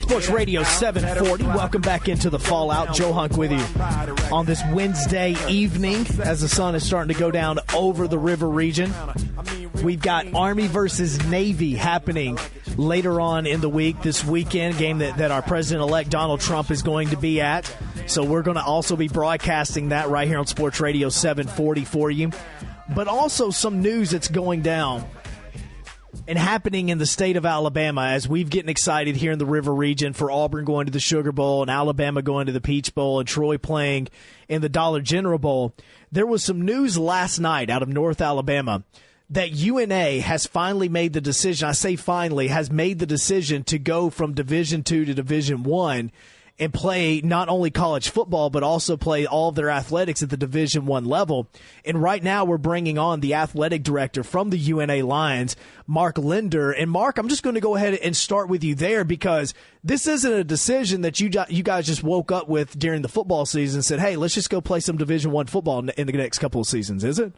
Sports Radio 740. Welcome back into the Fallout. Joe Hunk with you on this Wednesday evening as the sun is starting to go down over the river region. We've got Army versus Navy happening later on in the week, this weekend, game that our President-elect Donald Trump is going to be at. So we're going to also be broadcasting that right here on Sports Radio 740 for you. But also some news that's going down and happening in the state of Alabama as we've getting excited here in the river region for Auburn going to the Sugar Bowl and Alabama going to the Peach Bowl and Troy playing in the Dollar General Bowl. There was some news last night out of North Alabama that UNA has finally made the decision. I say finally, has made the decision to go from Division II to Division I and play not only college football, but also play all of their athletics at the Division I level. And right now we're bringing on the athletic director from the UNA Lions, Mark Linder. And Mark, I'm just going to go ahead and start with you there because this isn't a decision that you guys just woke up with during the football season and said, hey, let's just go play some Division I football in the next couple of seasons, is it?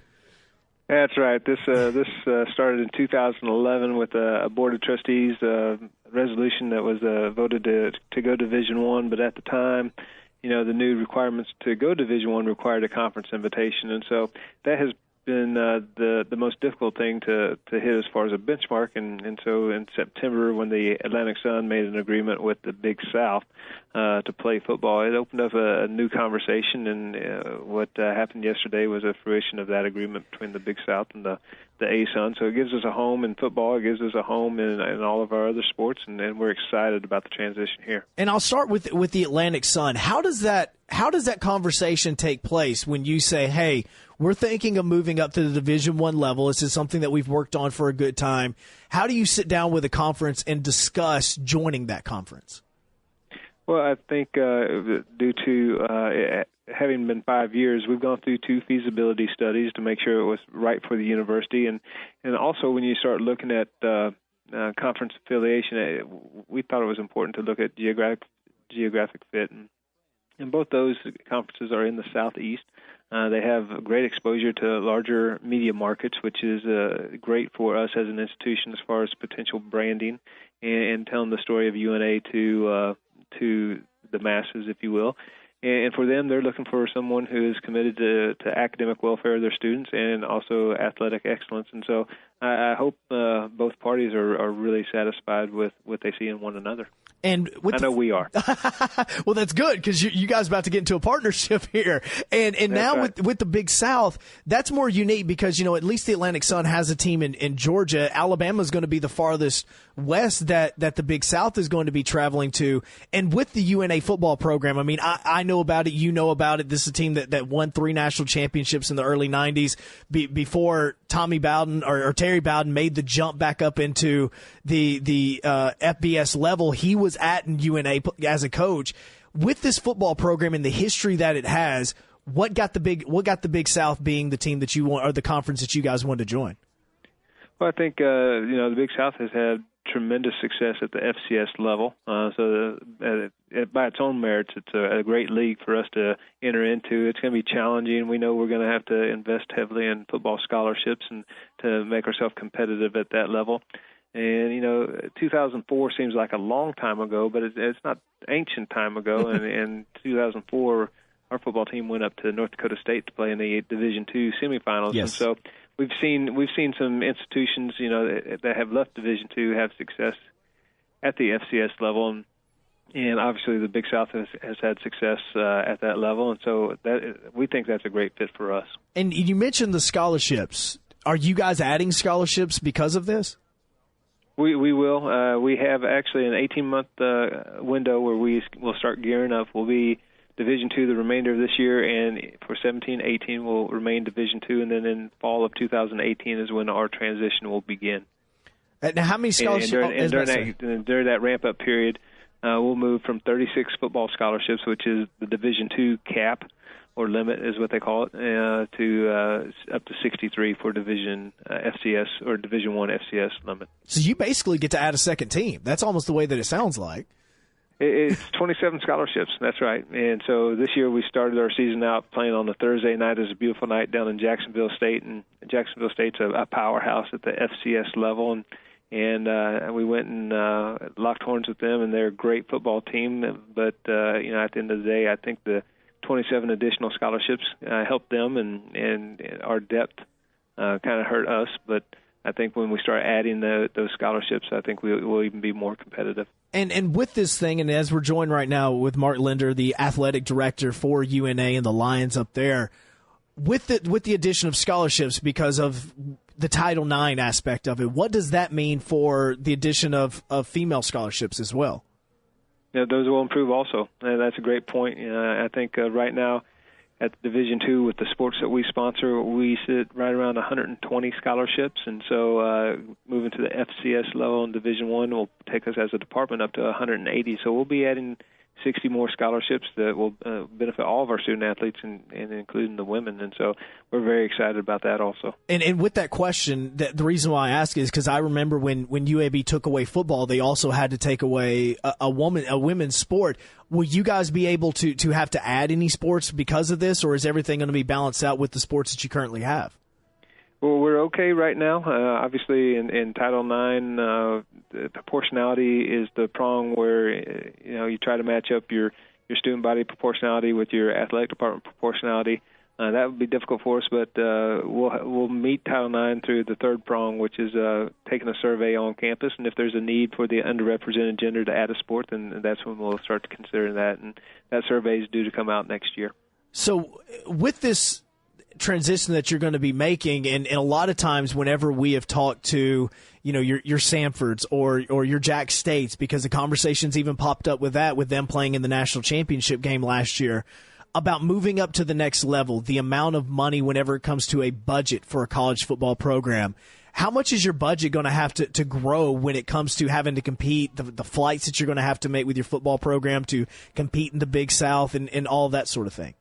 That's right. This started in 2011 with a board of trustees resolution that was voted to go Division I. But at the time, the new requirements to go Division I required a conference invitation, and so that has been the most difficult thing to hit as far as a benchmark. And so in September, when the Atlantic Sun made an agreement with the Big South to play football, it opened up a new conversation. And what happened yesterday was a fruition of that agreement between the Big South and the A-Sun. So it gives us a home in football. It gives us a home in all of our other sports, and we're excited about the transition here. And I'll start with the Atlantic Sun. How does that conversation take place when you say, hey, we're thinking of moving up to the Division I level. This is something that we've worked on for a good time. How do you sit down with a conference and discuss joining that conference? Well, I think due to having been 5 years, we've gone through 2 feasibility studies to make sure it was right for the university. And also when you start looking at conference affiliation, we thought it was important to look at geographic fit. And both those conferences are in the Southeast. They have great exposure to larger media markets, which is great for us as an institution as far as potential branding and telling the story of UNA to the masses, if you will. And for them, they're looking for someone who is committed to academic welfare of their students and also athletic excellence. And so I hope both parties are really satisfied with what they see in one another. And I know we are. Well, that's good because you guys are about to get into a partnership here. And now right. with the Big South, that's more unique because, at least the Atlantic Sun has a team in Georgia. Alabama is going to be the farthest west that the Big South is going to be traveling to. And with the UNA football program, I mean, I know about it. You know about it. This is a team that won 3 national championships in the early 90s before Tommy Bowden or Terry Bowden made the jump back up into the FBS level. He was at UNA as a coach. With this football program and the history that it has, what got the Big South being the team that you want or the conference that you guys wanted to join? Well, I think the Big South has had tremendous success at the FCS level. So by its own merits, it's a great league for us to enter into. It's going to be challenging. We know we're going to have to invest heavily in football scholarships and to make ourselves competitive at that level. And, 2004 seems like a long time ago, but it's not ancient time ago. And in 2004, our football team went up to North Dakota State to play in the Division II semifinals. Yes. And so we've seen some institutions, that have left Division II have success at the FCS level. And obviously the Big South has had success at that level. And so we think that's a great fit for us. And you mentioned the scholarships. Are you guys adding scholarships because of this? We will. We have actually an 18-month window where we will start gearing up. We'll be Division II the remainder of this year, and for 17-18 we'll remain Division II, and then in fall of 2018 is when our transition will begin. Now, how many scholarships? During that ramp-up period, we'll move from 36 football scholarships, which is the Division II cap, or limit is what they call it, to up to 63 for Division FCS or Division I FCS limit. So you basically get to add a second team. That's almost the way that it sounds like. It's 27 scholarships, that's right. And so this year we started our season out playing on a Thursday night. It was a beautiful night down in Jacksonville State, and Jacksonville State's a powerhouse at the FCS level. and we went and locked horns with them, and they're a great football team. But at the end of the day, I think the 27 additional scholarships helped them, and our depth kind of hurt us. But I think when we start adding those scholarships, I think we'll even be more competitive. And with this thing, and as we're joined right now with Mark Linder, the athletic director for UNA and the Lions up there, with the addition of scholarships because of the Title IX aspect of it, what does that mean for the addition of female scholarships as well? Yeah, those will improve also. And that's a great point. I think right now at Division II with the sports that we sponsor, we sit right around 120 scholarships. And so moving to the FCS level in Division I will take us as a department up to 180. So we'll be adding 60 more scholarships that will benefit all of our student athletes, and including the women. And so we're very excited about that also. And with that question, the reason why I ask is because I remember when UAB took away football, they also had to take away a women's sport. Will you guys be able to have to add any sports because of this, or is everything going to be balanced out with the sports that you currently have? Well, we're okay right now. Obviously, in Title IX, the proportionality is the prong where you try to match up your student body proportionality with your athletic department proportionality. That would be difficult for us, but we'll meet Title IX through the third prong, which is taking a survey on campus, and if there's a need for the underrepresented gender to add a sport, then that's when we'll start to consider that, and that survey is due to come out next year. So with this transition that you're going to be making, and a lot of times whenever we have talked to your Sanfords or your Jack States, because the conversations even popped up with them playing in the national championship game last year about moving up to the next level, the amount of money whenever it comes to a budget for a college football program. How much is your budget going to have to grow when it comes to having to compete, the flights that you're going to have to make with your football program to compete in the Big South and all that sort of thing?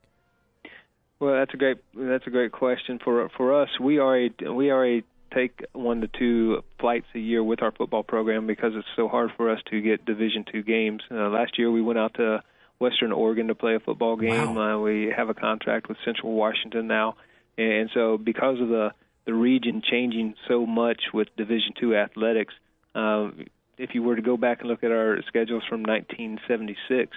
Well, that's a great question. For us, we already take 1 to 2 flights a year with our football program because it's so hard for us to get Division II games. Last year we went out to Western Oregon to play a football game. Wow. We have a contract with Central Washington now, and so because of the region changing so much with Division II athletics, if you were to go back and look at our schedules from 1976.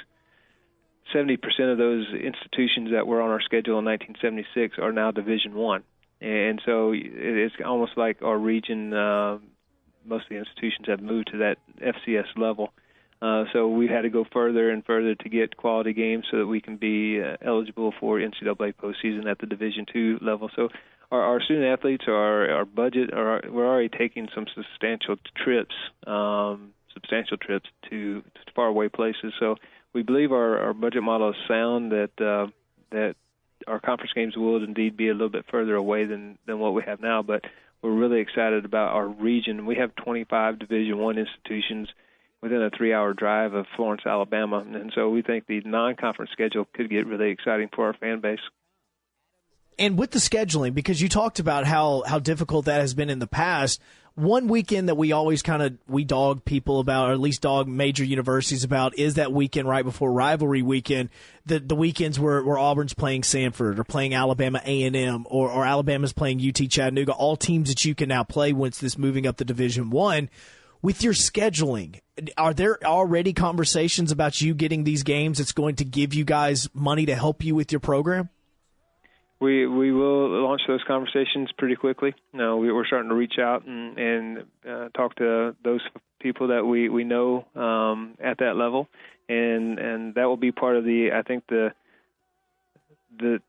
70% of those institutions that were on our schedule in 1976 are now Division I. And so it's almost like our region, most of the institutions have moved to that FCS level. So we had to go further and further to get quality games so that we can be eligible for NCAA postseason at the Division II level. So our student athletes, our budget, we're already taking some substantial trips to faraway places. So we believe our budget model is sound, that our conference games will indeed be a little bit further away than what we have now, but we're really excited about our region. We have 25 Division I institutions within a 3-hour drive of Florence, Alabama, and so we think the non-conference schedule could get really exciting for our fan base. And with the scheduling, because you talked about how difficult that has been in the past, one weekend that we always we dog people about, or at least dog major universities about, is that weekend right before rivalry weekend, the weekends where Auburn's playing Sanford or playing Alabama A&M or Alabama's playing UT Chattanooga, all teams that you can now play once this moving up to Division I. With your scheduling, are there already conversations about you getting these games that's going to give you guys money to help you with your program? We will launch those conversations pretty quickly. We're starting to reach out and talk to those people that we know at that level, and that will be part of that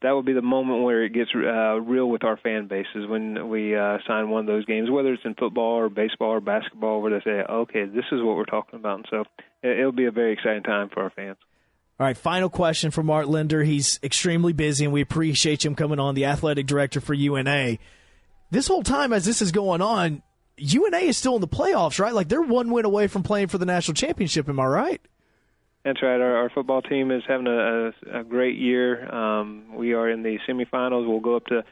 will be the moment where it gets real with our fan bases when we sign one of those games, whether it's in football or baseball or basketball, where they say, okay, this is what we're talking about. And so it'll be a very exciting time for our fans. All right, final question for Mark Linder. He's extremely busy, and we appreciate him coming on, the athletic director for UNA. This whole time as this is going on, UNA is still in the playoffs, right? Like, they're one win away from playing for the national championship, am I right? That's right. Our football team is having a great year. We are in the semifinals. We'll go up to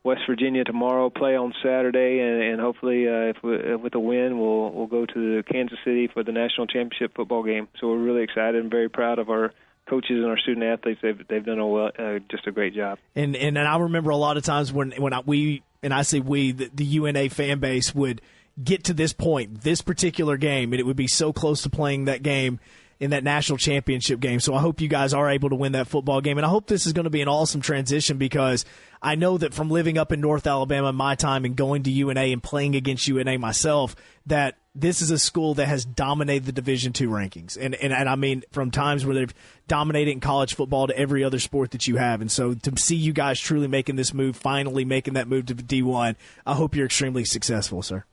West Virginia tomorrow, play on Saturday, and hopefully, with a win, we'll go to Kansas City for the national championship football game. So we're really excited and very proud of our coaches and our student athletes. They've done just a great job. And I remember a lot of times when I say we, the UNA fan base would, get to this point, this particular game, and it would be so close to playing that game in that national championship game. So I hope you guys are able to win that football game. And I hope this is going to be an awesome transition, because I know that from living up in North Alabama in my time and going to UNA and playing against UNA myself, that this is a school that has dominated the Division II rankings. And I mean, from times where they've dominated in college football to every other sport that you have. And so to see you guys truly making this move, finally making that move to D1, I hope you're extremely successful, sir.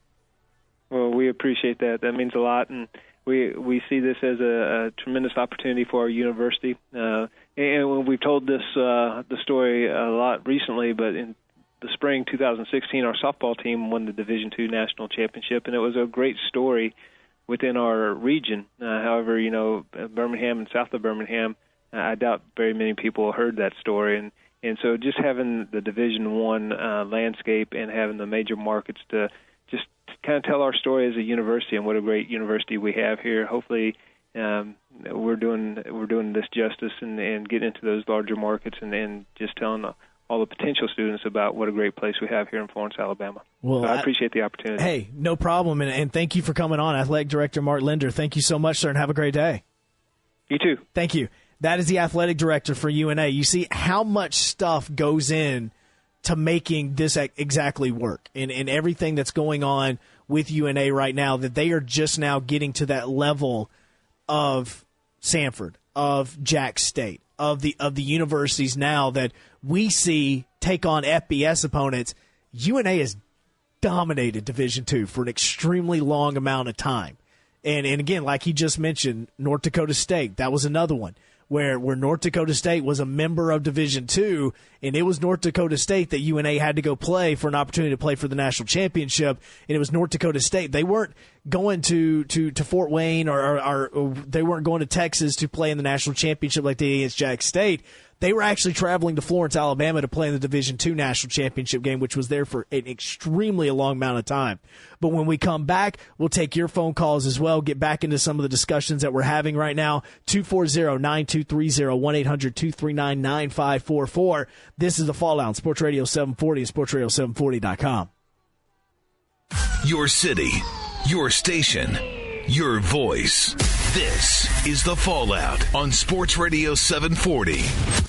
Well, we appreciate that. That means a lot. And we see this as a tremendous opportunity for our university. And we've told this the story a lot recently, but in the spring 2016, our softball team won the Division II national championship, and it was a great story within our region. However, Birmingham and south of Birmingham, I doubt very many people heard that story. And so just having the Division I landscape and having the major markets to just kind of tell our story as a university and what a great university we have here. Hopefully, we're doing this justice and getting into those larger markets and just telling all the potential students about what a great place we have here in Florence, Alabama. Well, I appreciate the opportunity. Hey, no problem, and thank you for coming on, Athletic Director Mark Linder. Thank you so much, sir, and have a great day. You too. Thank you. That is the Athletic Director for UNA. You see how much stuff goes in to making this exactly work, and everything that's going on with UNA right now, that they are just now getting to that level of Samford, of Jack State, of the universities now that we see take on FBS opponents. UNA has dominated Division II for an extremely long amount of time. And again, like he just mentioned, North Dakota State, that was another one where North Dakota State was a member of Division II, and it was North Dakota State that UNA had to go play for an opportunity to play for the national championship, and it was North Dakota State. They weren't going to Fort Wayne or they weren't going to Texas to play in the national championship like they did against Jack State. They were actually traveling to Florence, Alabama to play in the Division II national championship game, which was there for an extremely long amount of time. But when we come back, we'll take your phone calls as well, get back into some of the discussions that we're having right now. 240-9230, 1-800-239-9544. This is The Fallout on Sports Radio 740 and sportsradio740.com. Your city, your station, your voice. This is The Fallout on Sports Radio 740.